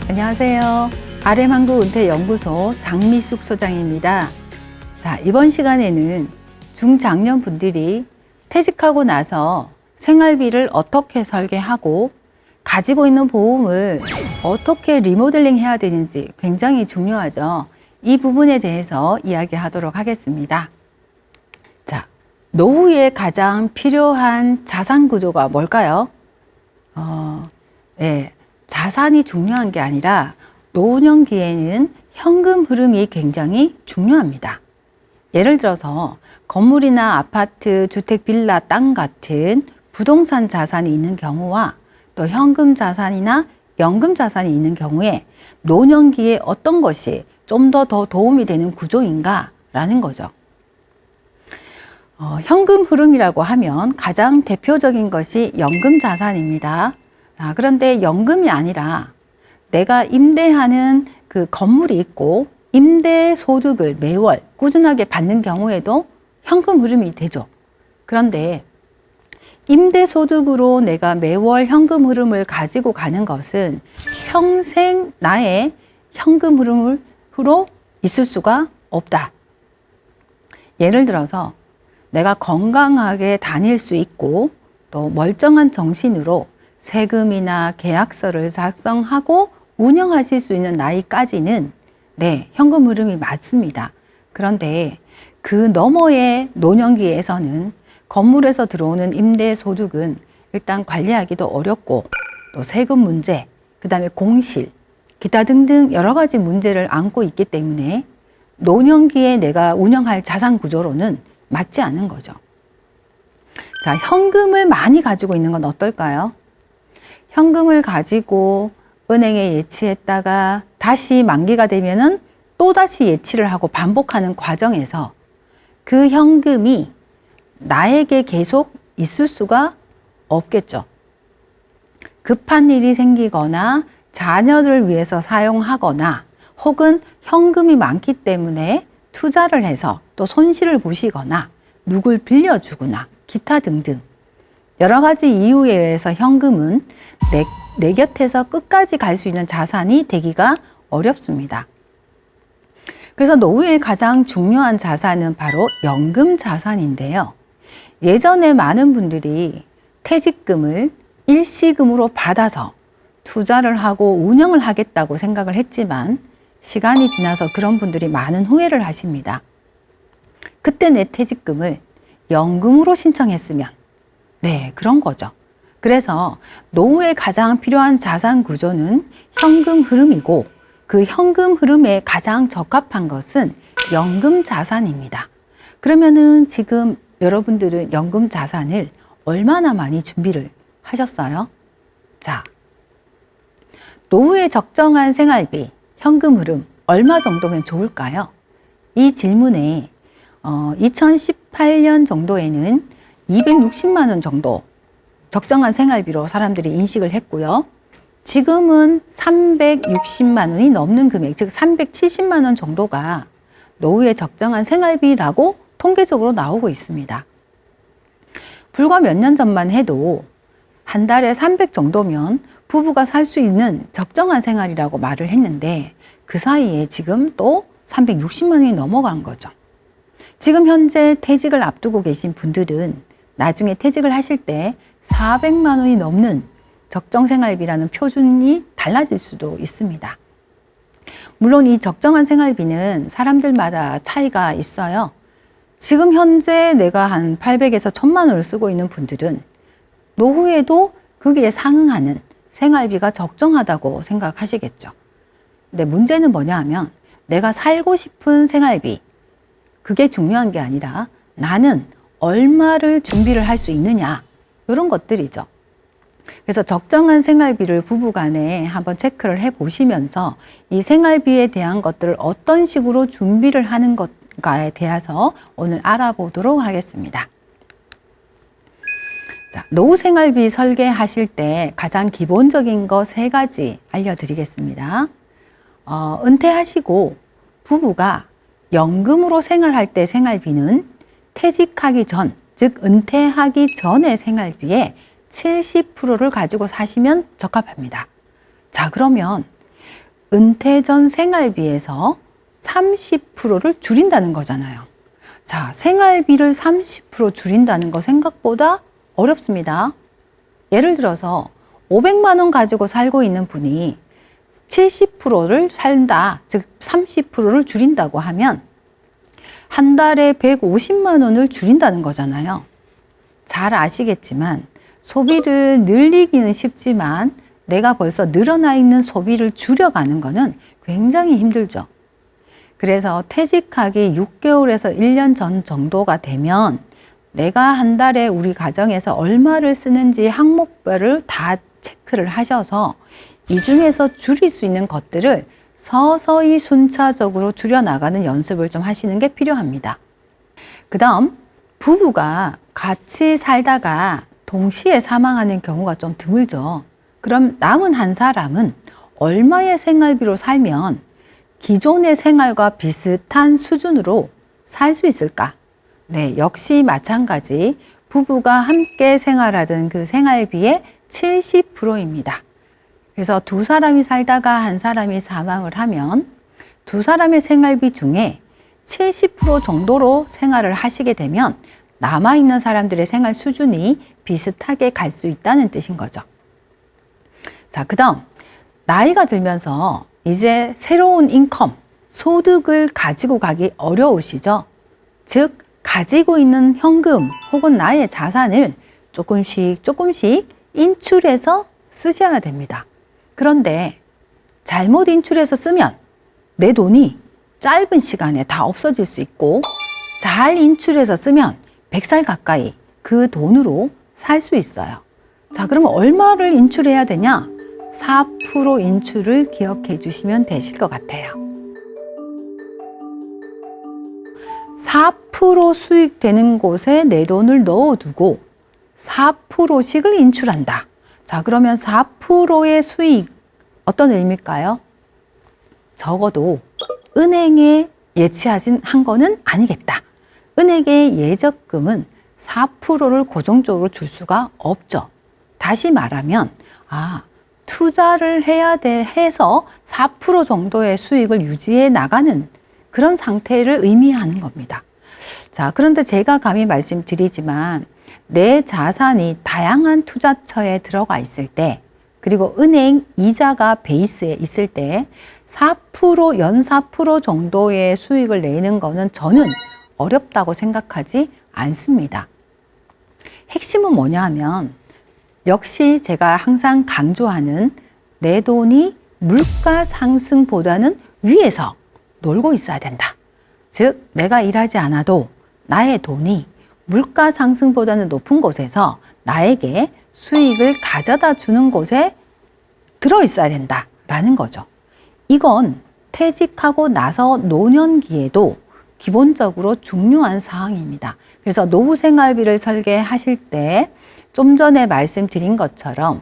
안녕하세요. RM한국은퇴연구소 장미숙 소장입니다. 자, 이번 시간에는 중장년분들이 퇴직하고 나서 생활비를 어떻게 설계하고 가지고 있는 보험을 어떻게 리모델링 해야 되는지 굉장히 중요하죠. 이 부분에 대해서 이야기하도록 하겠습니다. 자, 노후에 가장 필요한 자산 구조가 뭘까요? 자산이 중요한 게 아니라 노년기에는 현금 흐름이 굉장히 중요합니다. 예를 들어서 건물이나 아파트, 주택, 빌라, 땅 같은 부동산 자산이 있는 경우와 또 현금 자산이나 연금 자산이 있는 경우에 노년기에 어떤 것이 좀 더 도움이 되는 구조인가 라는 거죠. 현금 흐름이라고 하면 가장 대표적인 것이 연금 자산입니다. 그런데 연금이 아니라 내가 임대하는 그 건물이 있고 임대 소득을 매월 꾸준하게 받는 경우에도 현금 흐름이 되죠. 그런데 임대 소득으로 내가 매월 현금 흐름을 가지고 가는 것은 평생 나의 현금 흐름으로 있을 수가 없다. 예를 들어서 내가 건강하게 다닐 수 있고 또 멀쩡한 정신으로 세금이나 계약서를 작성하고 운영하실 수 있는 나이까지는 현금 흐름이 맞습니다. 그런데 그 너머의 노년기에서는 건물에서 들어오는 임대 소득은 일단 관리하기도 어렵고 또 세금 문제, 그다음에 공실, 기타 등등 여러 가지 문제를 안고 있기 때문에 노년기에 내가 운영할 자산 구조로는 맞지 않은 거죠. 자, 현금을 많이 가지고 있는 건 어떨까요? 현금을 가지고 은행에 예치했다가 다시 만기가 되면은 또다시 예치를 하고 반복하는 과정에서 그 현금이 나에게 계속 있을 수가 없겠죠. 급한 일이 생기거나 자녀를 위해서 사용하거나 혹은 현금이 많기 때문에 투자를 해서 또 손실을 보시거나 누굴 빌려주거나 기타 등등 여러 가지 이유에 의해서 현금은 내 곁에서 끝까지 갈 수 있는 자산이 되기가 어렵습니다. 그래서 노후에 가장 중요한 자산은 바로 연금 자산인데요. 예전에 많은 분들이 퇴직금을 일시금으로 받아서 투자를 하고 운영을 하겠다고 생각을 했지만 시간이 지나서 그런 분들이 많은 후회를 하십니다. 그때 내 퇴직금을 연금으로 신청했으면 그런 거죠. 그래서 노후에 가장 필요한 자산 구조는 현금 흐름이고 그 현금 흐름에 가장 적합한 것은 연금 자산입니다. 그러면은 지금 여러분들은 연금 자산을 얼마나 많이 준비를 하셨어요? 자, 노후에 적정한 생활비, 현금 흐름 얼마 정도면 좋을까요? 이 질문에 2018년 정도에는 260만 원 정도 적정한 생활비로 사람들이 인식을 했고요. 지금은 360만 원이 넘는 금액, 즉 370만 원 정도가 노후에 적정한 생활비라고 통계적으로 나오고 있습니다. 불과 몇 년 전만 해도 한 달에 300 정도면 부부가 살 수 있는 적정한 생활이라고 말을 했는데 그 사이에 지금 또 360만 원이 넘어간 거죠. 지금 현재 퇴직을 앞두고 계신 분들은 나중에 퇴직을 하실 때 400만 원이 넘는 적정 생활비라는 표준이 달라질 수도 있습니다. 물론 이 적정한 생활비는 사람들마다 차이가 있어요. 지금 현재 내가 한 800에서 1000만 원을 쓰고 있는 분들은 노후에도 거기에 상응하는 생활비가 적정하다고 생각하시겠죠. 근데 문제는 뭐냐 하면 내가 살고 싶은 생활비, 그게 중요한 게 아니라 나는 얼마를 준비를 할 수 있느냐, 이런 것들이죠. 그래서 적정한 생활비를 부부간에 한번 체크를 해보시면서 이 생활비에 대한 것들을 어떤 식으로 준비를 하는 것가에 대해서 오늘 알아보도록 하겠습니다. 자, 노후 생활비 설계하실 때 가장 기본적인 거 3가지 알려드리겠습니다. 은퇴하시고 부부가 연금으로 생활할 때 생활비는 퇴직하기 전, 즉 은퇴하기 전의 생활비의 70%를 가지고 사시면 적합합니다. 자, 그러면 은퇴 전 생활비에서 30%를 줄인다는 거잖아요. 자, 생활비를 30% 줄인다는 거 생각보다 어렵습니다. 예를 들어서 500만 원 가지고 살고 있는 분이 70%를 산다, 즉 30%를 줄인다고 하면 한 달에 150만 원을 줄인다는 거잖아요. 잘 아시겠지만 소비를 늘리기는 쉽지만 내가 벌써 늘어나 있는 소비를 줄여가는 거는 굉장히 힘들죠. 그래서 퇴직하기 6개월에서 1년 전 정도가 되면 내가 한 달에 우리 가정에서 얼마를 쓰는지 항목별을 다 체크를 하셔서 이 중에서 줄일 수 있는 것들을 서서히 순차적으로 줄여나가는 연습을 좀 하시는 게 필요합니다. 그 다음, 부부가 같이 살다가 동시에 사망하는 경우가 좀 드물죠. 그럼 남은 한 사람은 얼마의 생활비로 살면 기존의 생활과 비슷한 수준으로 살 수 있을까? 네, 역시 마찬가지 부부가 함께 생활하던 그 생활비의 70%입니다. 그래서 두 사람이 살다가 한 사람이 사망을 하면 두 사람의 생활비 중에 70% 정도로 생활을 하시게 되면 남아있는 사람들의 생활 수준이 비슷하게 갈 수 있다는 뜻인 거죠. 자, 그 다음 나이가 들면서 이제 새로운 인컴, 소득을 가지고 가기 어려우시죠? 즉, 가지고 있는 현금 혹은 나의 자산을 조금씩 인출해서 쓰셔야 됩니다. 그런데 잘못 인출해서 쓰면 내 돈이 짧은 시간에 다 없어질 수 있고 잘 인출해서 쓰면 100살 가까이 그 돈으로 살 수 있어요. 자, 그러면 얼마를 인출해야 되냐? 4% 인출을 기억해 주시면 되실 것 같아요. 4% 수익 되는 곳에 내 돈을 넣어두고 4%씩을 인출한다. 자, 그러면 4%의 수익 어떤 의미일까요? 적어도 은행에 예치하진 한 거는 아니겠다. 은행의 예적금은 4%를 고정적으로 줄 수가 없죠. 다시 말하면 투자를 해서 4% 정도의 수익을 유지해 나가는 그런 상태를 의미하는 겁니다. 자, 그런데 제가 감히 말씀드리지만 내 자산이 다양한 투자처에 들어가 있을 때 그리고 은행 이자가 베이스에 있을 때 4%, 연 4% 정도의 수익을 내는 거는 저는 어렵다고 생각하지 않습니다. 핵심은 뭐냐 하면 역시 제가 항상 강조하는 내 돈이 물가 상승보다는 위에서 놀고 있어야 된다. 즉, 내가 일하지 않아도 나의 돈이 물가 상승보다는 높은 곳에서 나에게 수익을 가져다 주는 곳에 들어 있어야 된다라는 거죠. 이건 퇴직하고 나서 노년기에도 기본적으로 중요한 사항입니다. 그래서 노후 생활비를 설계하실 때 좀 전에 말씀드린 것처럼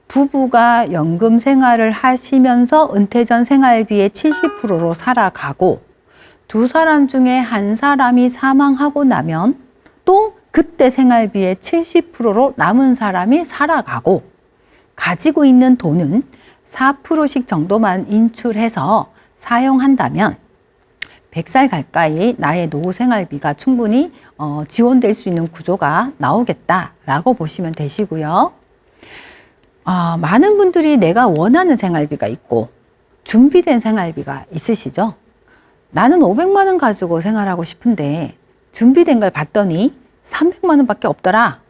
부부가 연금 생활을 하시면서 은퇴 전 생활비의 70%로 살아가고 두 사람 중에 한 사람이 사망하고 나면 또 그때 생활비의 70%로 남은 사람이 살아가고 가지고 있는 돈은 4%씩 정도만 인출해서 사용한다면 100살 가까이 나의 노후 생활비가 충분히 지원될 수 있는 구조가 나오겠다라고 보시면 되시고요. 많은 분들이 내가 원하는 생활비가 있고 준비된 생활비가 있으시죠? 나는 500만 원 가지고 생활하고 싶은데 준비된 걸 봤더니 300만 원밖에 없더라.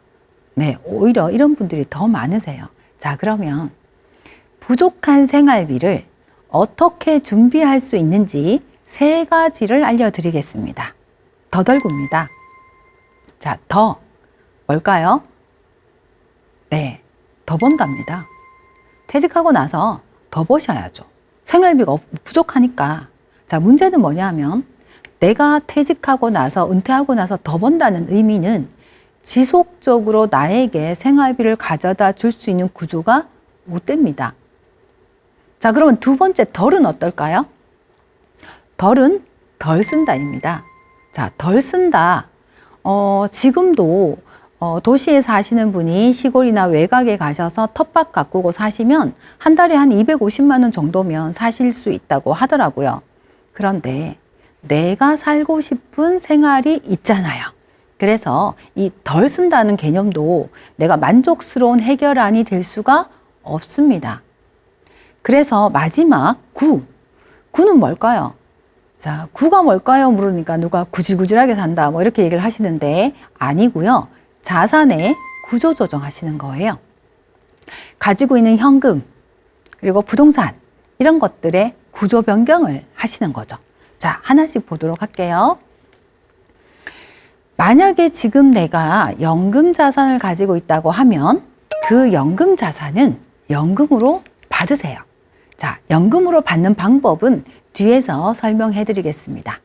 네, 오히려 이런 분들이 더 많으세요. 자, 그러면 부족한 생활비를 어떻게 준비할 수 있는지 3가지를 알려드리겠습니다. 더덜구입니다. 자, 더 뭘까요? 네, 더 번답니다. 퇴직하고 나서 더 버셔야죠. 생활비가 부족하니까. 자, 문제는 뭐냐 하면 내가 퇴직하고 나서 은퇴하고 나서 더 번다는 의미는 지속적으로 나에게 생활비를 가져다 줄 수 있는 구조가 못 됩니다. 자, 그러면 두 번째 덜은 어떨까요? 덜은 덜 쓴다입니다. 자, 덜 쓴다. 지금도 도시에 사시는 분이 시골이나 외곽에 가셔서 텃밭 가꾸고 사시면 한 달에 한 250만 원 정도면 사실 수 있다고 하더라고요. 그런데 내가 살고 싶은 생활이 있잖아요. 그래서 이 덜 쓴다는 개념도 내가 만족스러운 해결안이 될 수가 없습니다. 그래서 마지막 구는 뭘까요? 자, 구가 뭘까요? 물으니까 누가 구질구질하게 산다 뭐 이렇게 얘기를 하시는데 아니고요. 자산의 구조 조정하시는 거예요. 가지고 있는 현금 그리고 부동산 이런 것들의 구조 변경을 하시는 거죠. 자, 하나씩 보도록 할게요. 만약에 지금 내가 연금 자산을 가지고 있다고 하면 그 연금 자산은 연금으로 받으세요. 자, 연금으로 받는 방법은 뒤에서 설명해 드리겠습니다.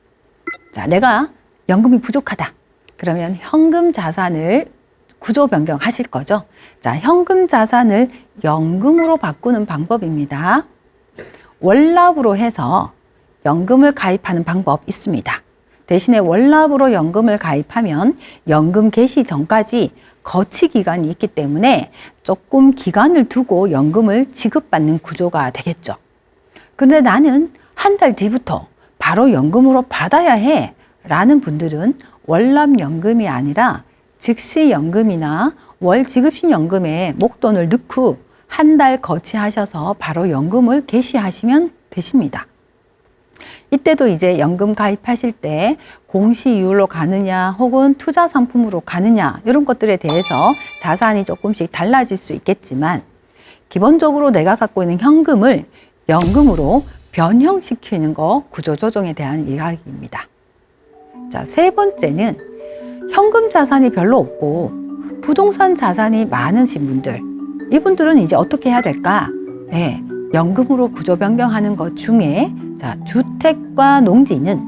자, 내가 연금이 부족하다. 그러면 현금 자산을 구조 변경하실 거죠. 자, 현금 자산을 연금으로 바꾸는 방법입니다. 월납으로 해서 연금을 가입하는 방법 있습니다. 대신에 월납으로 연금을 가입하면 연금 개시 전까지 거치 기간이 있기 때문에 조금 기간을 두고 연금을 지급받는 구조가 되겠죠. 근데 나는 한 달 뒤부터 바로 연금으로 받아야 해 라는 분들은 월납연금이 아니라 즉시연금이나 월지급신연금에 목돈을 넣고 한 달 거치하셔서 바로 연금을 개시하시면 되십니다. 이때도 이제 연금 가입하실 때 공시이율로 가느냐 혹은 투자 상품으로 가느냐 이런 것들에 대해서 자산이 조금씩 달라질 수 있겠지만 기본적으로 내가 갖고 있는 현금을 연금으로 변형시키는 거 구조조정에 대한 이야기입니다. 자, 세 번째는 현금 자산이 별로 없고 부동산 자산이 많으신 분들 이분들은 이제 어떻게 해야 될까? 네, 연금으로 구조 변경하는 것 중에 자, 주택과 농지는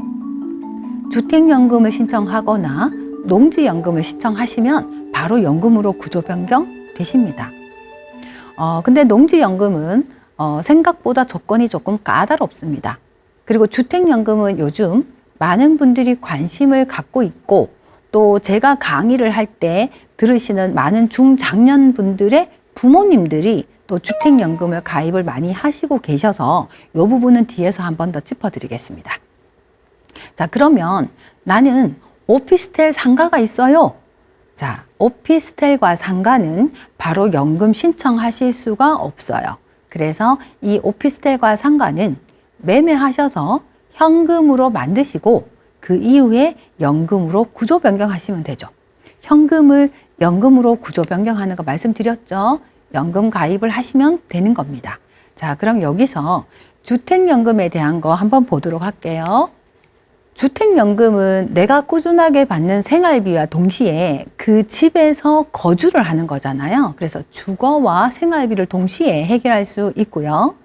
주택연금을 신청하거나 농지연금을 신청하시면 바로 연금으로 구조 변경 되십니다. 근데 농지연금은 생각보다 조건이 조금 까다롭습니다. 그리고 주택연금은 요즘 많은 분들이 관심을 갖고 있고 또 제가 강의를 할 때 들으시는 많은 중장년분들의 부모님들이 또 주택연금을 가입을 많이 하시고 계셔서 이 부분은 뒤에서 한 번 더 짚어드리겠습니다. 자, 그러면 나는 오피스텔 상가가 있어요. 자, 오피스텔과 상가는 바로 연금 신청하실 수가 없어요. 그래서 이 오피스텔과 상가는 매매하셔서 현금으로 만드시고 그 이후에 연금으로 구조 변경하시면 되죠. 현금을 연금으로 구조 변경하는 거 말씀드렸죠. 연금 가입을 하시면 되는 겁니다. 자, 그럼 여기서 주택연금에 대한 거 한번 보도록 할게요. 주택연금은 내가 꾸준하게 받는 생활비와 동시에 그 집에서 거주를 하는 거잖아요. 그래서 주거와 생활비를 동시에 해결할 수 있고요.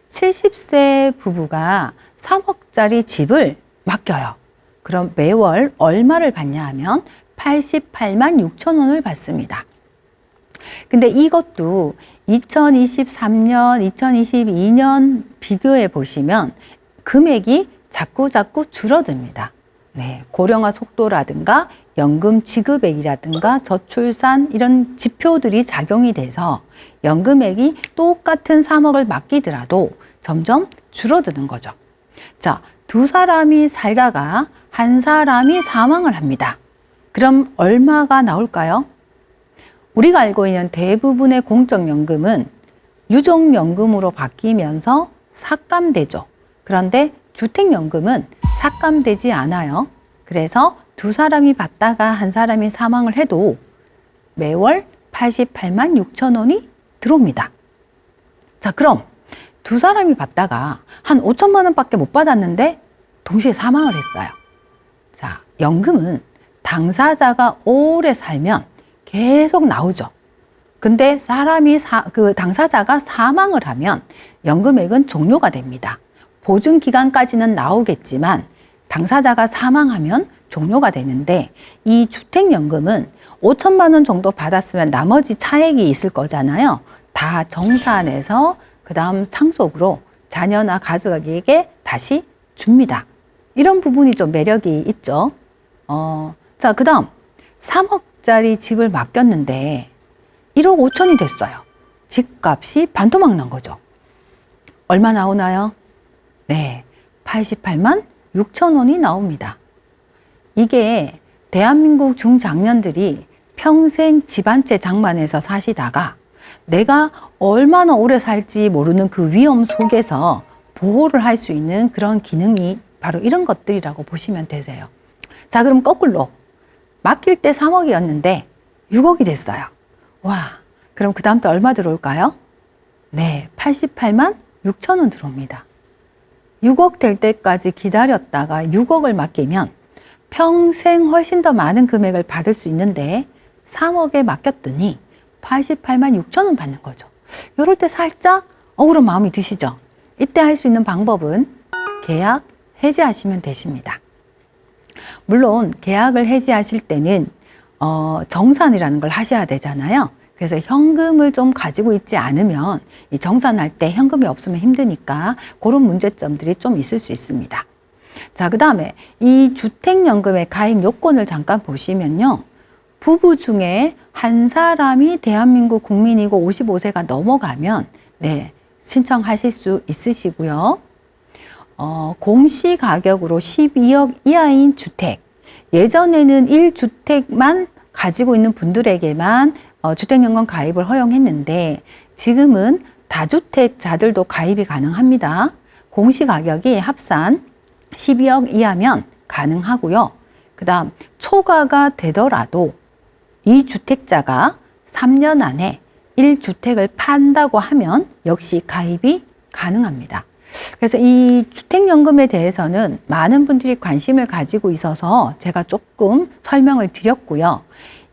70세 부부가 3억짜리 집을 맡겨요. 그럼 매월 얼마를 받냐 하면 88만 6천 원을 받습니다. 근데 이것도 2023년, 2022년 비교해 보시면 금액이 자꾸 줄어듭니다. 네, 고령화 속도라든가 연금 지급액이라든가 저출산 이런 지표들이 작용이 돼서 연금액이 똑같은 3억을 맡기더라도 점점 줄어드는 거죠. 자, 두 사람이 살다가 한 사람이 사망을 합니다. 그럼 얼마가 나올까요? 우리가 알고 있는 대부분의 공적연금은 유족연금으로 바뀌면서 삭감되죠. 그런데 주택연금은 삭감되지 않아요. 그래서 두 사람이 받다가 한 사람이 사망을 해도 매월 88만 6천 원이 들어옵니다. 자, 그럼 두 사람이 받다가 한 5천만 원밖에 못 받았는데 동시에 사망을 했어요. 자, 연금은 당사자가 오래 살면 계속 나오죠. 근데 그 당사자가 사망을 하면 연금액은 종료가 됩니다. 보증 기간까지는 나오겠지만 당사자가 사망하면 종료가 되는데 이 주택연금은 5천만 원 정도 받았으면 나머지 차액이 있을 거잖아요. 다 정산해서 그 다음 상속으로 자녀나 가족에게 다시 줍니다. 이런 부분이 좀 매력이 있죠. 자, 그 다음 3억 500짜리 집을 맡겼는데 1억 5천이 됐어요. 집값이 반토막 난 거죠. 얼마 나오나요? 네, 88만 6천 원이 나옵니다. 이게 대한민국 중장년들이 평생 집 한 채 장만해서 사시다가 내가 얼마나 오래 살지 모르는 그 위험 속에서 보호를 할 수 있는 그런 기능이 바로 이런 것들이라고 보시면 되세요. 자, 그럼 거꾸로 맡길 때 3억이었는데 6억이 됐어요. 와, 그럼 그 다음 또 얼마 들어올까요? 네, 88만 6천 원 들어옵니다. 6억 될 때까지 기다렸다가 6억을 맡기면 평생 훨씬 더 많은 금액을 받을 수 있는데 3억에 맡겼더니 88만 6천 원 받는 거죠. 이럴 때 살짝 억울한 마음이 드시죠? 이때 할 수 있는 방법은 계약 해지하시면 되십니다. 물론 계약을 해지하실 때는 정산이라는 걸 하셔야 되잖아요. 그래서 현금을 좀 가지고 있지 않으면 이 정산할 때 현금이 없으면 힘드니까 그런 문제점들이 좀 있을 수 있습니다. 자, 그 다음에 이 주택연금의 가입 요건을 잠깐 보시면요. 부부 중에 한 사람이 대한민국 국민이고 55세가 넘어가면 네, 신청하실 수 있으시고요. 공시가격으로 12억 이하인 주택, 예전에는 1주택만 가지고 있는 분들에게만 주택연금 가입을 허용했는데 지금은 다주택자들도 가입이 가능합니다. 공시가격이 합산 12억 이하면 가능하고요. 그 다음 초과가 되더라도 이 주택자가 3년 안에 1주택을 판다고 하면 역시 가입이 가능합니다. 그래서 이 주택연금에 대해서는 많은 분들이 관심을 가지고 있어서 제가 조금 설명을 드렸고요.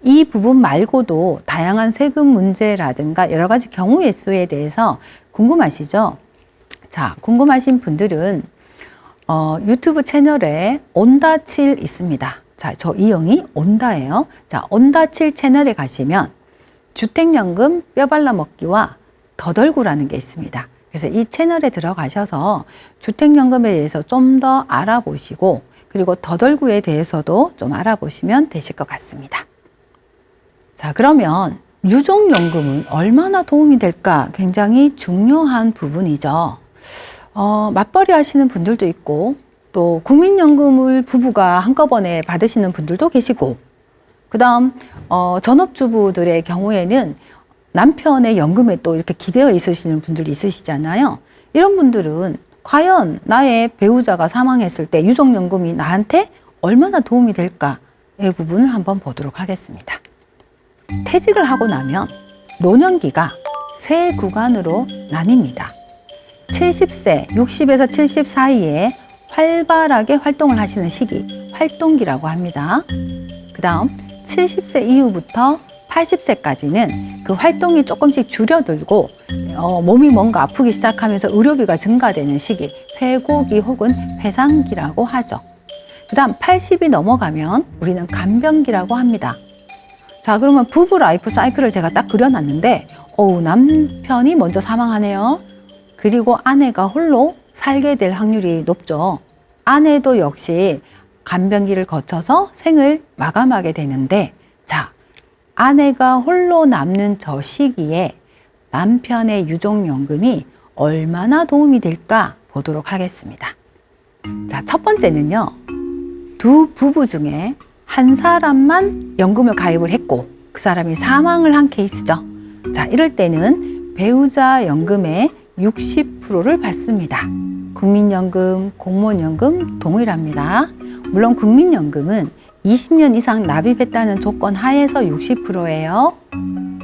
이 부분 말고도 다양한 세금 문제라든가 여러 가지 경우의 수에 대해서 궁금하시죠? 자, 궁금하신 분들은 유튜브 채널에 온다칠 있습니다. 자, 저 이영이 온다예요. 자, 온다칠 채널에 가시면 주택연금 뼈발라 먹기와 더덜구라는 게 있습니다. 그래서 이 채널에 들어가셔서 주택연금에 대해서 좀 더 알아보시고 그리고 더덜구에 대해서도 좀 알아보시면 되실 것 같습니다. 자, 그러면 유족연금은 얼마나 도움이 될까? 굉장히 중요한 부분이죠. 맞벌이 하시는 분들도 있고 또 국민연금을 부부가 한꺼번에 받으시는 분들도 계시고 그 다음 전업주부들의 경우에는 남편의 연금에 또 이렇게 기대어 있으시는 분들이 있으시잖아요. 이런 분들은 과연 나의 배우자가 사망했을 때 유족연금이 나한테 얼마나 도움이 될까의 부분을 한번 보도록 하겠습니다. 퇴직을 하고 나면 노년기가 세 구간으로 나뉩니다. 70세, 60에서 70 사이에 활발하게 활동을 하시는 시기, 활동기라고 합니다. 그 다음 70세 이후부터 80세까지는 그 활동이 조금씩 줄어들고 몸이 뭔가 아프기 시작하면서 의료비가 증가되는 시기, 회고기 혹은 회상기라고 하죠. 그 다음 80이 넘어가면 우리는 간병기라고 합니다. 자, 그러면 부부 라이프 사이클을 제가 딱 그려놨는데 남편이 먼저 사망하네요. 그리고 아내가 홀로 살게 될 확률이 높죠. 아내도 역시 간병기를 거쳐서 생을 마감하게 되는데 자, 아내가 홀로 남는 저 시기에 남편의 유족연금이 얼마나 도움이 될까 보도록 하겠습니다. 자, 첫 번째는요. 두 부부 중에 한 사람만 연금을 가입을 했고 그 사람이 사망을 한 케이스죠. 자, 이럴 때는 배우자 연금의 60%를 받습니다. 국민연금, 공무원연금 동일합니다. 물론 국민연금은 20년 이상 납입했다는 조건 하에서 60%예요.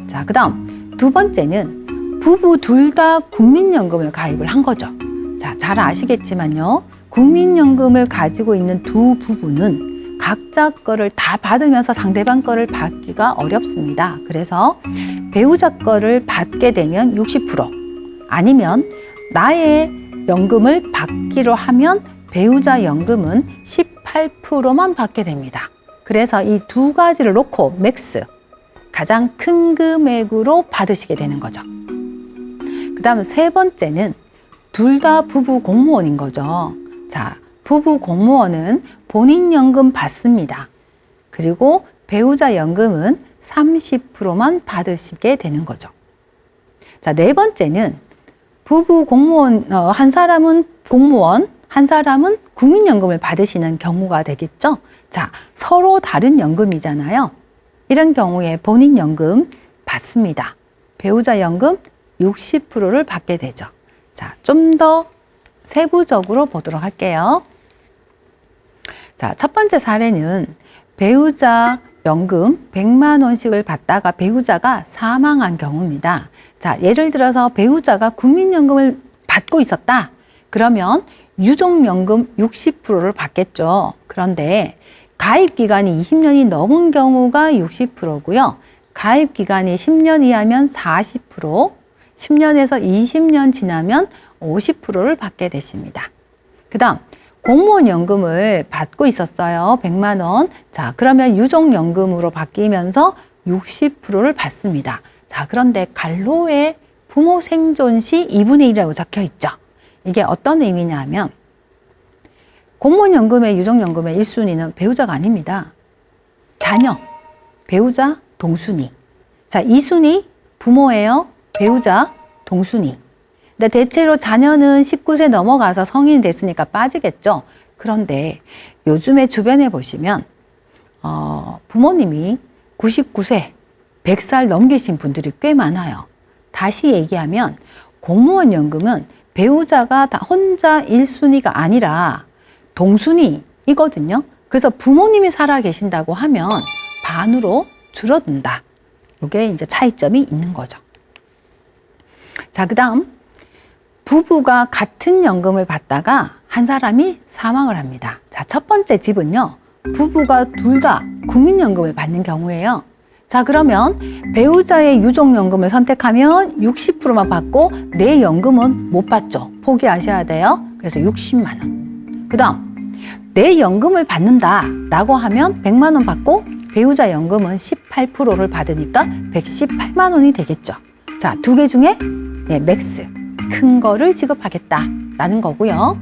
자, 그 다음 두 번째는 부부 둘 다 국민연금을 가입을 한 거죠. 자, 잘 아시겠지만요. 국민연금을 가지고 있는 두 부부는 각자 거를 다 받으면서 상대방 거를 받기가 어렵습니다. 그래서 배우자 거를 받게 되면 60%, 아니면 나의 연금을 받기로 하면 배우자 연금은 18%만 받게 됩니다. 그래서 이 두 가지를 놓고 맥스, 가장 큰 금액으로 받으시게 되는 거죠. 그 다음 세 번째는 둘 다 부부 공무원인 거죠. 자, 부부 공무원은 본인 연금 받습니다. 그리고 배우자 연금은 30%만 받으시게 되는 거죠. 자, 네 번째는 부부 공무원, 한 사람은 공무원, 한 사람은 국민연금을 받으시는 경우가 되겠죠. 자, 서로 다른 연금이잖아요. 이런 경우에 본인 연금 받습니다. 배우자 연금 60%를 받게 되죠. 자, 좀 더 세부적으로 보도록 할게요. 자, 첫 번째 사례는 배우자 연금 100만 원씩을 받다가 배우자가 사망한 경우입니다. 자, 예를 들어서 배우자가 국민연금을 받고 있었다. 그러면 유족연금 60%를 받겠죠. 그런데 가입 기간이 20년이 넘은 경우가 60%고요. 가입 기간이 10년 이하면 40%, 10년에서 20년 지나면 50%를 받게 되십니다. 그 다음 공무원 연금을 받고 있었어요. 100만 원. 자, 그러면 유족연금으로 바뀌면서 60%를 받습니다. 자, 그런데 간로에 부모 생존 시 2분의 1이라고 적혀 있죠. 이게 어떤 의미냐면 공무원 연금의 유족연금의 1순위는 배우자가 아닙니다. 자녀, 배우자, 동순위. 자, 2순위 부모예요. 배우자, 동순위. 근데 대체로 자녀는 19세 넘어가서 성인이 됐으니까 빠지겠죠. 그런데 요즘에 주변에 보시면 부모님이 99세, 100살 넘기신 분들이 꽤 많아요. 다시 얘기하면 공무원 연금은 배우자가 다 혼자 1순위가 아니라 동순위이거든요. 그래서 부모님이 살아 계신다고 하면 반으로 줄어든다. 이게 이제 차이점이 있는 거죠. 자, 그 다음 부부가 같은 연금을 받다가 한 사람이 사망을 합니다. 자, 첫 번째 집은요. 부부가 둘 다 국민연금을 받는 경우예요. 자, 그러면 배우자의 유족연금을 선택하면 60%만 받고 내 연금은 못 받죠. 포기하셔야 돼요. 그래서 60만 원. 그 다음 내 연금을 받는다라고 하면 100만 원 받고 배우자 연금은 18%를 받으니까 118만 원이 되겠죠. 자, 두 개 중에 맥스, 큰 거를 지급하겠다라는 거고요.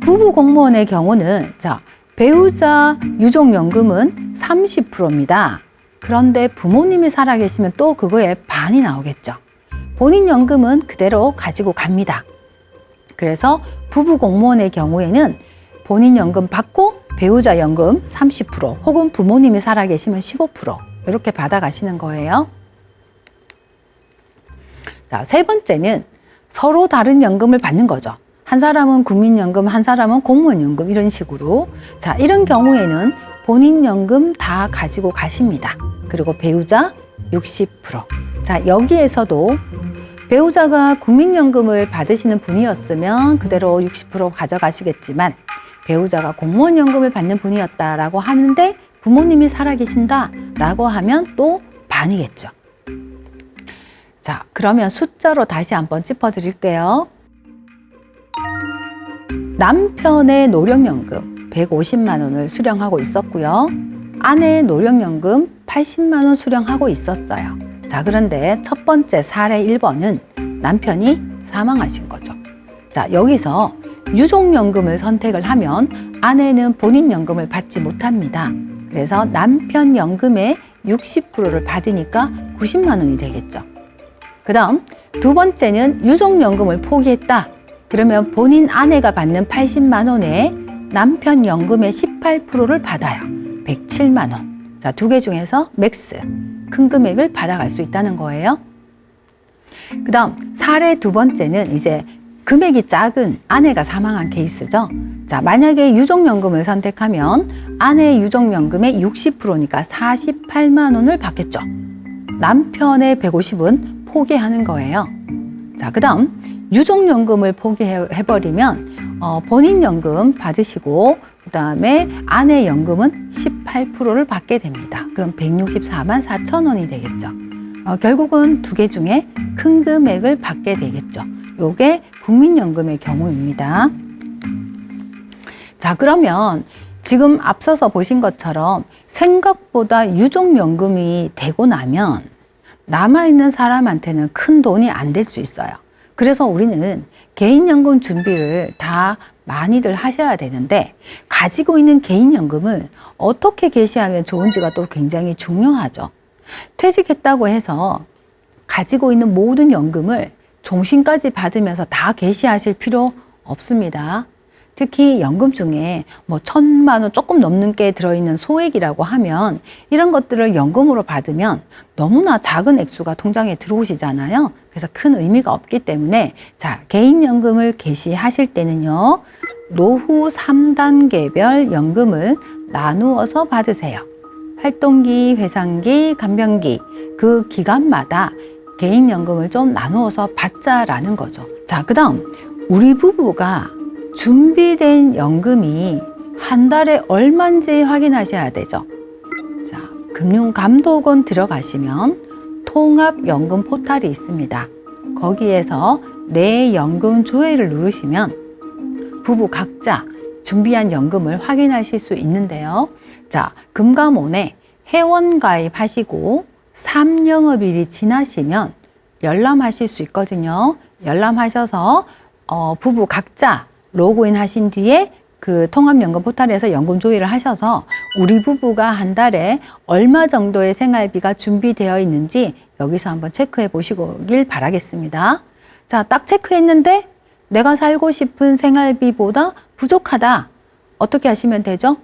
부부 공무원의 경우는 자, 배우자 유족연금은 30%입니다. 그런데 부모님이 살아계시면 또 그거에 반이 나오겠죠. 본인 연금은 그대로 가지고 갑니다. 그래서 부부 공무원의 경우에는 본인 연금 받고 배우자 연금 30% 혹은 부모님이 살아계시면 15% 이렇게 받아가시는 거예요. 자, 세 번째는 서로 다른 연금을 받는 거죠. 한 사람은 국민연금, 한 사람은 공무원연금 이런 식으로. 자, 이런 경우에는 본인 연금 다 가지고 가십니다. 그리고 배우자 60%. 자, 여기에서도 배우자가 국민연금을 받으시는 분이었으면 그대로 60% 가져가시겠지만 배우자가 공무원연금을 받는 분이었다라고 하는데 부모님이 살아계신다라고 하면 또 반이겠죠. 자, 그러면 숫자로 다시 한번 짚어드릴게요. 남편의 노령연금 150만 원을 수령하고 있었고요. 아내의 노령연금 80만 원 수령하고 있었어요. 자, 그런데 첫 번째 사례 1번은 남편이 사망하신 거죠. 자, 여기서 유족연금을 선택을 하면 아내는 본인 연금을 받지 못합니다. 그래서 남편 연금의 60%를 받으니까 90만 원이 되겠죠. 그 다음 두 번째는 유족연금을 포기했다. 그러면 본인 아내가 받는 80만 원에 남편 연금의 18%를 받아요. 107만 원. 자, 두 개 중에서 맥스, 큰 금액을 받아갈 수 있다는 거예요. 그 다음 사례 두 번째는 이제 금액이 작은 아내가 사망한 케이스죠. 자, 만약에 유족연금을 선택하면 아내의 유족연금의 60%니까 48만 원을 받겠죠. 남편의 150은 포기하는 거예요. 자, 그 다음 유족연금을 포기해버리면 본인 연금 받으시고 그 다음에 아내 연금은 18%를 받게 됩니다. 그럼 164만 4천 원이 되겠죠. 결국은 두 개 중에 큰 금액을 받게 되겠죠. 요게 국민연금의 경우입니다. 자, 그러면 지금 앞서서 보신 것처럼 생각보다 유족연금이 되고 나면 남아있는 사람한테는 큰 돈이 안 될 수 있어요. 그래서 우리는 개인연금 준비를 다 많이들 하셔야 되는데 가지고 있는 개인연금을 어떻게 개시하면 좋은지가 또 굉장히 중요하죠. 퇴직했다고 해서 가지고 있는 모든 연금을 종신까지 받으면서 다 개시하실 필요 없습니다. 특히 연금 중에 뭐 1,000만 원 조금 넘는 게 들어있는 소액이라고 하면 이런 것들을 연금으로 받으면 너무나 작은 액수가 통장에 들어오시잖아요. 그래서 큰 의미가 없기 때문에 자, 개인연금을 개시하실 때는요. 노후 3단계별 연금을 나누어서 받으세요. 활동기, 회상기, 간병기 그 기간마다 개인연금을 좀 나누어서 받자라는 거죠. 자, 그다음 우리 부부가 준비된 연금이 한 달에 얼마인지 확인하셔야 되죠. 자, 금융감독원 들어가시면 통합연금 포탈이 있습니다. 거기에서 내 연금 조회를 누르시면 부부 각자 준비한 연금을 확인하실 수 있는데요. 자, 금감원에 회원 가입하시고 3영업일이 지나시면 열람하실 수 있거든요. 열람하셔서 부부 각자 로그인 하신 뒤에 그 통합연금 포털에서 연금 조회를 하셔서 우리 부부가 한 달에 얼마 정도의 생활비가 준비되어 있는지 여기서 한번 체크해 보시길 바라겠습니다. 자, 딱 체크했는데 내가 살고 싶은 생활비보다 부족하다. 어떻게 하시면 되죠?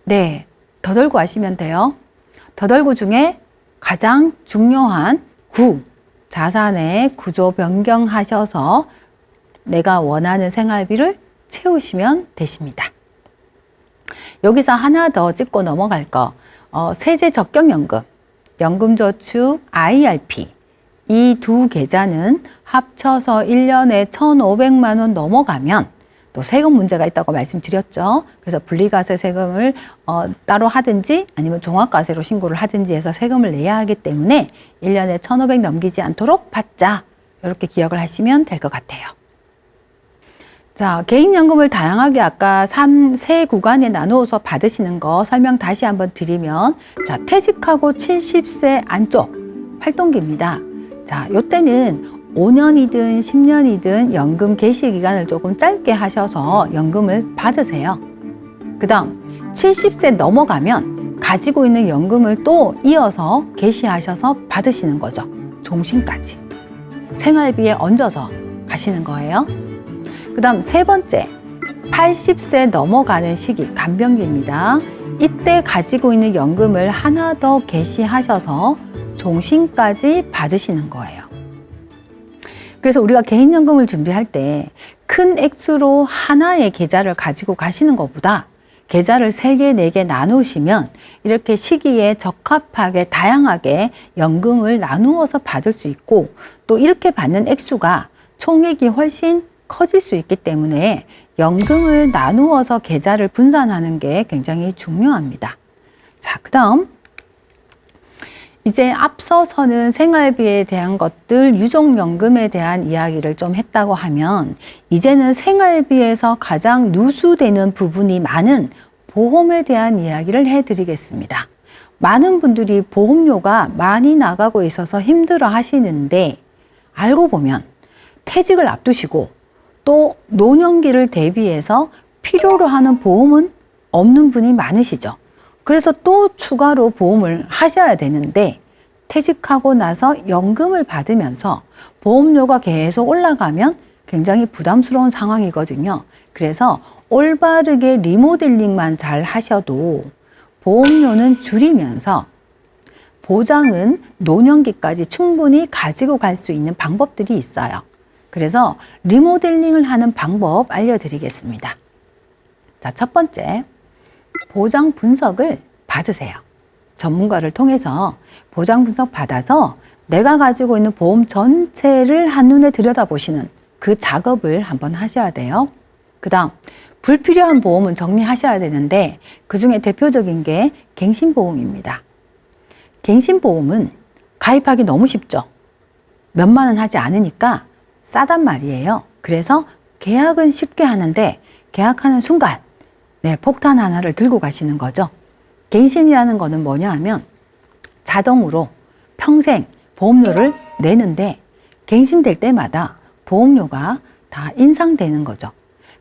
네, 더덜고 하시면 돼요. 더덜고 중에 가장 중요한 자산의 구조 변경하셔서 내가 원하는 생활비를 채우시면 되십니다. 여기서 하나 더 짚고 넘어갈 거, 세제 적격연금, 연금저축, IRP 이 두 계좌는 합쳐서 1년에 1,500만 원 넘어가면 또 세금 문제가 있다고 말씀드렸죠. 그래서 분리과세 세금을 따로 하든지 아니면 종합과세로 신고를 하든지 해서 세금을 내야 하기 때문에 1년에 1,500 넘기지 않도록 받자. 이렇게 기억을 하시면 될 것 같아요. 자, 개인연금을 다양하게 아까 세 구간에 나누어서 받으시는 거 설명 다시 한번 드리면 자, 퇴직하고 70세 안쪽 활동기입니다. 자, 요때는 5년이든 10년이든 연금 개시 기간을 조금 짧게 하셔서 연금을 받으세요. 그 다음 70세 넘어가면 가지고 있는 연금을 또 이어서 개시하셔서 받으시는 거죠. 종신까지. 생활비에 얹어서 가시는 거예요. 그 다음 세 번째, 80세 넘어가는 시기, 간병기입니다. 이때 가지고 있는 연금을 하나 더 개시하셔서 종신까지 받으시는 거예요. 그래서 우리가 개인연금을 준비할 때 큰 액수로 하나의 계좌를 가지고 가시는 것보다 계좌를 3개, 4개 나누시면 이렇게 시기에 적합하게 다양하게 연금을 나누어서 받을 수 있고 또 이렇게 받는 액수가 총액이 훨씬 커질 수 있기 때문에 연금을 나누어서 계좌를 분산하는 게 굉장히 중요합니다. 자, 그 다음 이제 앞서서는 생활비에 대한 것들, 유족연금에 대한 이야기를 좀 했다고 하면 이제는 생활비에서 가장 누수되는 부분이 많은 보험에 대한 이야기를 해드리겠습니다. 많은 분들이 보험료가 많이 나가고 있어서 힘들어 하시는데 알고 보면 퇴직을 앞두시고 또 노년기를 대비해서 필요로 하는 보험은 없는 분이 많으시죠. 그래서 또 추가로 보험을 하셔야 되는데 퇴직하고 나서 연금을 받으면서 보험료가 계속 올라가면 굉장히 부담스러운 상황이거든요. 그래서 올바르게 리모델링만 잘 하셔도 보험료는 줄이면서 보장은 노년기까지 충분히 가지고 갈 수 있는 방법들이 있어요. 그래서 리모델링을 하는 방법 알려드리겠습니다. 자, 첫 번째, 보장 분석을 받으세요. 전문가를 통해서 보장 분석 받아서 내가 가지고 있는 보험 전체를 한눈에 들여다보시는 그 작업을 한번 하셔야 돼요. 그 다음, 불필요한 보험은 정리하셔야 되는데 그중에 대표적인 게 갱신보험입니다. 갱신보험은 가입하기 너무 쉽죠. 몇만 원 하지 않으니까 싸단 말이에요. 그래서 계약은 쉽게 하는데 계약하는 순간 폭탄 하나를 들고 가시는 거죠. 갱신이라는 거는 뭐냐 하면 자동으로 평생 보험료를 내는데 갱신될 때마다 보험료가 다 인상되는 거죠.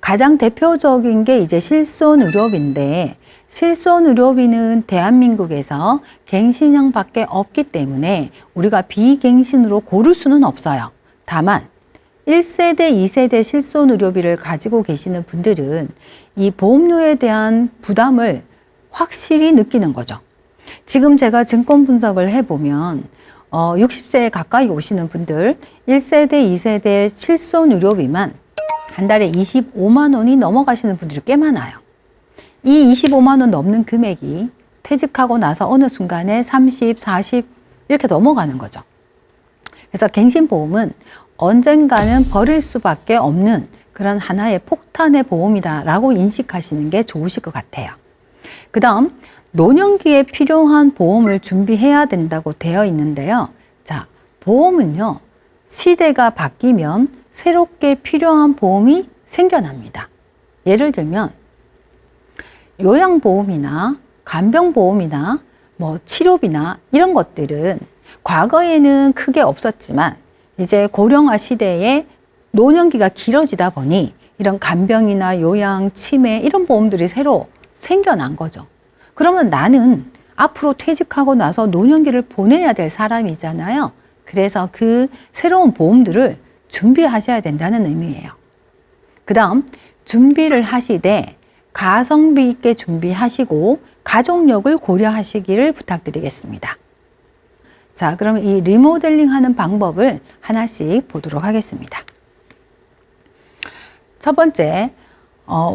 가장 대표적인 게 이제 실손의료비인데, 실손의료비는 대한민국에서 갱신형밖에 없기 때문에 우리가 비갱신으로 고를 수는 없어요. 다만 1세대, 2세대 실손의료비를 가지고 계시는 분들은 이 보험료에 대한 부담을 확실히 느끼는 거죠. 지금 제가 증권 분석을 해보면 60세에 가까이 오시는 분들 1세대, 2세대 실손의료비만 한 달에 25만 원이 넘어가시는 분들이 꽤 많아요. 이 25만 원 넘는 금액이 퇴직하고 나서 어느 순간에 30, 40 이렇게 넘어가는 거죠. 그래서 갱신보험은 언젠가는 버릴 수밖에 없는 그런 하나의 폭탄의 보험이다라고 인식하시는 게 좋으실 것 같아요. 그 다음 노년기에 필요한 보험을 준비해야 된다고 되어 있는데요. 자, 보험은요, 시대가 바뀌면 새롭게 필요한 보험이 생겨납니다. 예를 들면 요양보험이나 간병보험이나 뭐 치료비나 이런 것들은 과거에는 크게 없었지만 이제 고령화 시대에 노년기가 길어지다 보니 이런 간병이나 요양, 치매 이런 보험들이 새로 생겨난 거죠. 그러면 나는 앞으로 퇴직하고 나서 노년기를 보내야 될 사람이잖아요. 그래서 그 새로운 보험들을 준비하셔야 된다는 의미예요. 그 다음 준비를 하시되 가성비 있게 준비하시고 가족력을 고려하시기를 부탁드리겠습니다. 자, 그럼 이 리모델링 하는 방법을 하나씩 보도록 하겠습니다. 첫 번째,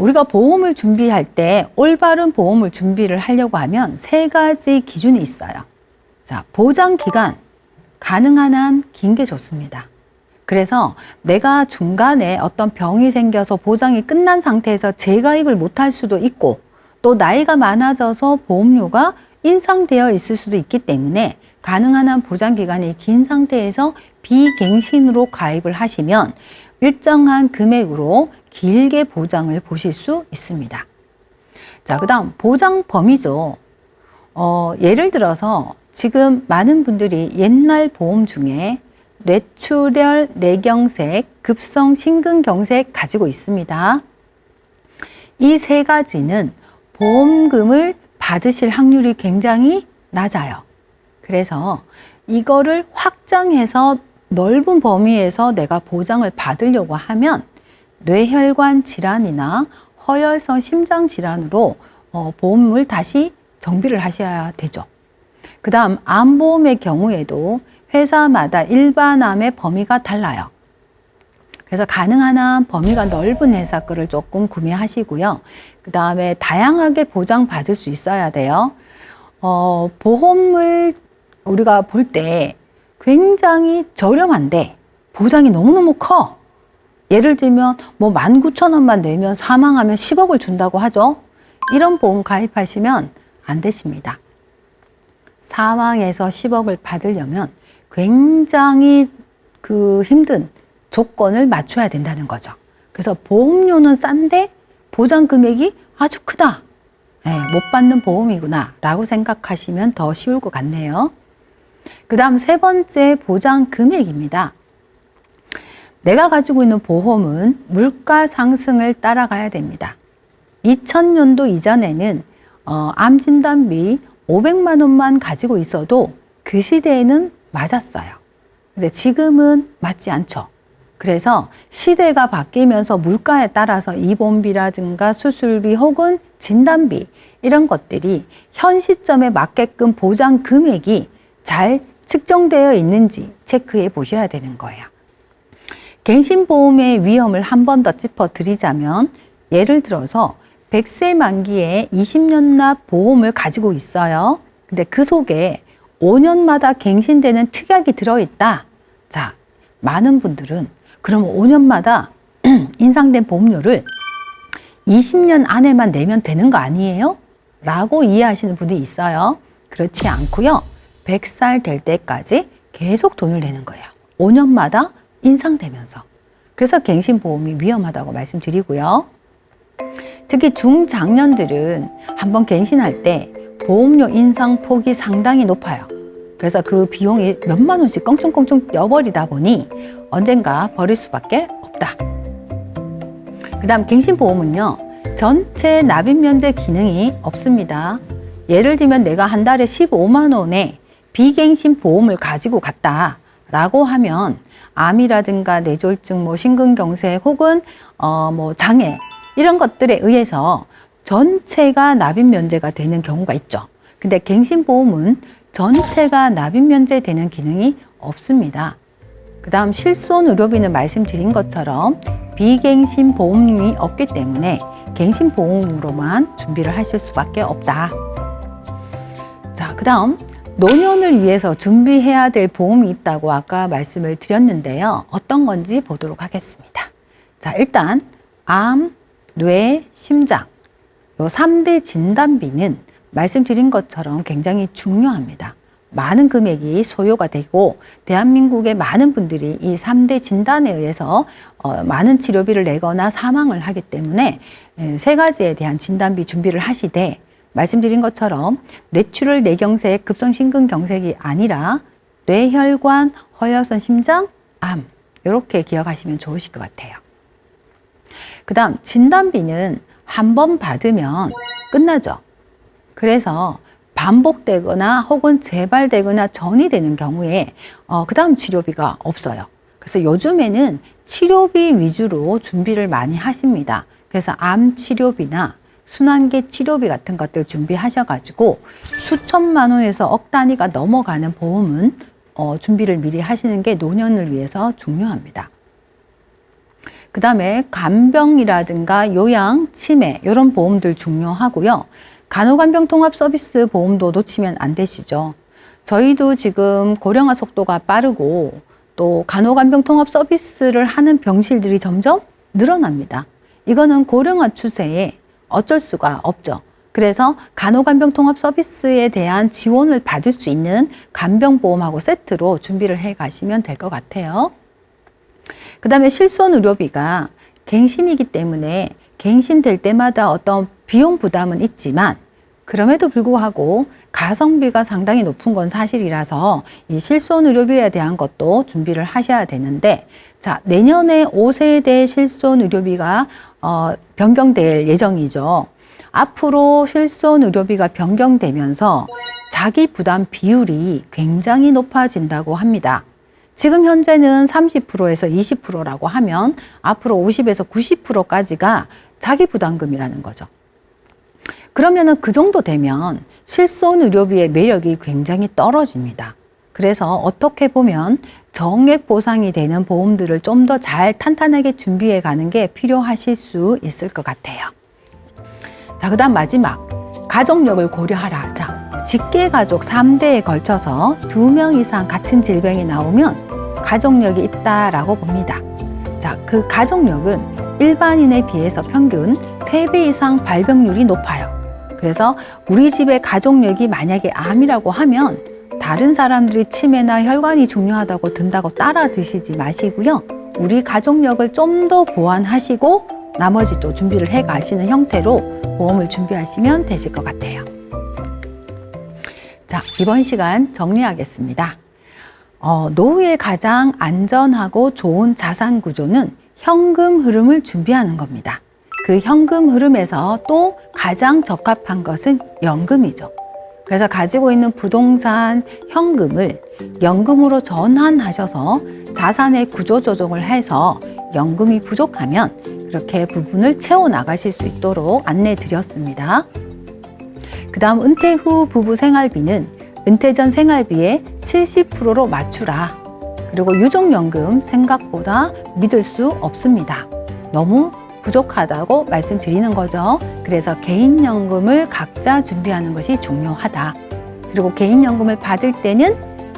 우리가 보험을 준비할 때 올바른 보험을 준비를 하려고 하면 세 가지 기준이 있어요. 자, 보장 기간, 가능한 한 긴 게 좋습니다. 그래서 내가 중간에 어떤 병이 생겨서 보장이 끝난 상태에서 재가입을 못할 수도 있고 또 나이가 많아져서 보험료가 인상되어 있을 수도 있기 때문에 가능한 한 보장 기간이 긴 상태에서 비갱신으로 가입을 하시면 일정한 금액으로 길게 보장을 보실 수 있습니다. 자, 그 다음 보장 범위죠. 예를 들어서 지금 많은 분들이 옛날 보험 중에 뇌출혈, 뇌경색, 급성 심근경색 가지고 있습니다. 이 세 가지는 보험금을 받으실 확률이 굉장히 낮아요. 그래서 이거를 확장해서 넓은 범위에서 내가 보장을 받으려고 하면 뇌혈관 질환이나 허혈성 심장 질환으로 보험을 다시 정비를 하셔야 되죠. 그 다음 암보험의 경우에도 회사마다 일반암의 범위가 달라요. 그래서 가능한 한 범위가 넓은 회사 거를 조금 구매하시고요. 그 다음에 다양하게 보장받을 수 있어야 돼요. 보험을 우리가 볼 때 굉장히 저렴한데 보장이 너무너무 커. 예를 들면 뭐 19,000원만 내면 사망하면 10억을 준다고 하죠. 이런 보험 가입하시면 안 되십니다. 사망해서 10억을 받으려면 굉장히 힘든 조건을 맞춰야 된다는 거죠. 그래서 보험료는 싼데 보장 금액이 아주 크다. 못 받는 보험이구나 라고 생각하시면 더 쉬울 것 같네요. 그 다음 세 번째 보장 금액입니다. 내가 가지고 있는 보험은 물가 상승을 따라가야 됩니다. 2000년도 이전에는 암진단비 500만 원만 가지고 있어도 그 시대에는 맞았어요. 근데 지금은 맞지 않죠. 그래서 시대가 바뀌면서 물가에 따라서 입원비라든가 수술비 혹은 진단비 이런 것들이 현 시점에 맞게끔 보장 금액이 잘 측정되어 있는지 체크해 보셔야 되는 거예요. 갱신보험의 위험을 한 번 더 짚어드리자면 예를 들어서 100세 만기에 20년 납 보험을 가지고 있어요. 근데 그 속에 5년마다 갱신되는 특약이 들어있다. 자, 많은 분들은 그러면 5년마다 인상된 보험료를 20년 안에만 내면 되는 거 아니에요? 라고 이해하시는 분이 있어요. 그렇지 않고요. 100살 될 때까지 계속 돈을 내는 거예요. 5년마다 인상되면서. 그래서 갱신보험이 위험하다고 말씀드리고요. 특히 중장년들은 한번 갱신할 때 보험료 인상 폭이 상당히 높아요. 그래서 그 비용이 몇만 원씩 껑충껑충 뛰어버리다 보니 언젠가 버릴 수밖에 없다. 그다음 갱신보험은요, 전체 납입 면제 기능이 없습니다. 예를 들면 내가 한 달에 15만 원의 비갱신 보험을 가지고 갔다라고 하면 암이라든가 뇌졸중, 심근경색 혹은 장애 이런 것들에 의해서 전체가 납입 면제가 되는 경우가 있죠. 근데 갱신보험은 전체가 납입 면제되는 기능이 없습니다. 그다음 실손의료비는 말씀드린 것처럼 비갱신 보험이 없기 때문에 갱신보험으로만 준비를 하실 수밖에 없다. 자, 그다음 노년을 위해서 준비해야 될 보험이 있다고 아까 말씀을 드렸는데요. 어떤 건지 보도록 하겠습니다. 자, 일단 암, 뇌, 심장 요 3대 진단비는 말씀드린 것처럼 굉장히 중요합니다. 많은 금액이 소요가 되고 대한민국의 많은 분들이 이 3대 진단에 의해서 많은 치료비를 내거나 사망을 하기 때문에 세 가지에 대한 진단비 준비를 하시되 말씀드린 것처럼 뇌출혈 뇌경색, 급성심근경색이 아니라 뇌혈관, 허혈선, 심장, 암 이렇게 기억하시면 좋으실 것 같아요. 그다음 진단비는 한 번 받으면 끝나죠. 그래서 반복되거나 혹은 재발되거나 전이 되는 경우에 그다음 치료비가 없어요. 그래서 요즘에는 치료비 위주로 준비를 많이 하십니다. 그래서 암 치료비나 순환계 치료비 같은 것들 준비하셔가지고 수천만 원에서 억 단위가 넘어가는 보험은 준비를 미리 하시는 게 노년을 위해서 중요합니다. 그 다음에 간병이라든가 요양, 치매 이런 보험들 중요하고요. 간호간병 통합 서비스 보험도 놓치면 안 되시죠. 저희도 지금 고령화 속도가 빠르고 또 간호간병 통합 서비스를 하는 병실들이 점점 늘어납니다. 이거는 고령화 추세에 어쩔 수가 없죠. 그래서 간호간병 통합 서비스에 대한 지원을 받을 수 있는 간병보험하고 세트로 준비를 해 가시면 될 것 같아요. 그 다음에 실손의료비가 갱신이기 때문에 갱신될 때마다 어떤 비용 부담은 있지만 그럼에도 불구하고 가성비가 상당히 높은 건 사실이라서 이 실손의료비에 대한 것도 준비를 하셔야 되는데 자, 내년에 5세대 실손의료비가 변경될 예정이죠. 앞으로 실손의료비가 변경되면서 자기 부담 비율이 굉장히 높아진다고 합니다. 지금 현재는 30%에서 20%라고 하면 앞으로 50에서 90%까지가 자기 부담금이라는 거죠. 그러면은 그 정도 되면 실손의료비의 매력이 굉장히 떨어집니다. 그래서 어떻게 보면 정액 보상이 되는 보험들을 좀 더 잘 탄탄하게 준비해 가는 게 필요하실 수 있을 것 같아요. 자, 그다음 마지막 가족력을 고려하라. 자, 직계가족 3대에 걸쳐서 2명 이상 같은 질병이 나오면 가족력이 있다라고 봅니다. 자, 그 가족력은 일반인에 비해서 평균 3배 이상 발병률이 높아요. 그래서 우리 집의 가족력이 만약에 암이라고 하면 다른 사람들이 치매나 혈관이 중요하다고 든다고 따라 드시지 마시고요. 우리 가족력을 좀 더 보완하시고 나머지 또 준비를 해 가시는 형태로 보험을 준비하시면 되실 것 같아요. 자, 이번 시간 정리하겠습니다. 노후에 가장 안전하고 좋은 자산 구조는 현금 흐름을 준비하는 겁니다. 그 현금 흐름에서 또 가장 적합한 것은 연금이죠. 그래서 가지고 있는 부동산, 현금을 연금으로 전환하셔서 자산의 구조 조정을 해서 연금이 부족하면 그렇게 부분을 채워 나가실 수 있도록 안내 드렸습니다. 그 다음 은퇴 후 부부 생활비는 은퇴 전 생활비의 70%로 맞추라. 그리고 유족연금 생각보다 믿을 수 없습니다. 너무 부족하다고 말씀드리는 거죠. 그래서 개인연금을 각자 준비하는 것이 중요하다. 그리고 개인연금을 받을 때는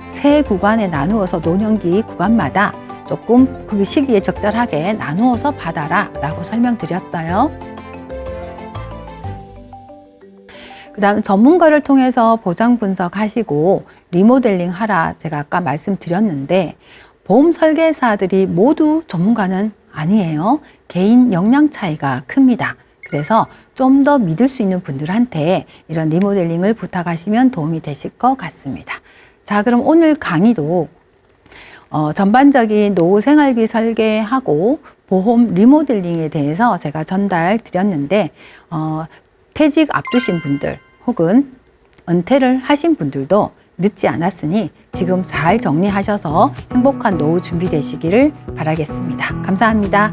세 구간에 나누어서 노년기 구간마다 조금 그 시기에 적절하게 나누어서 받아라 라고 설명드렸어요. 그 다음 전문가를 통해서 보장 분석하시고 리모델링 하라 제가 아까 말씀드렸는데 보험 설계사들이 모두 전문가는 아니에요. 개인 역량 차이가 큽니다. 그래서 좀 더 믿을 수 있는 분들한테 이런 리모델링을 부탁하시면 도움이 되실 것 같습니다. 자, 그럼 오늘 강의도 전반적인 노후 생활비 설계하고 보험 리모델링에 대해서 제가 전달 드렸는데 퇴직 앞두신 분들 혹은 은퇴를 하신 분들도 늦지 않았으니 지금 잘 정리하셔서 행복한 노후 준비되시기를 바라겠습니다. 감사합니다.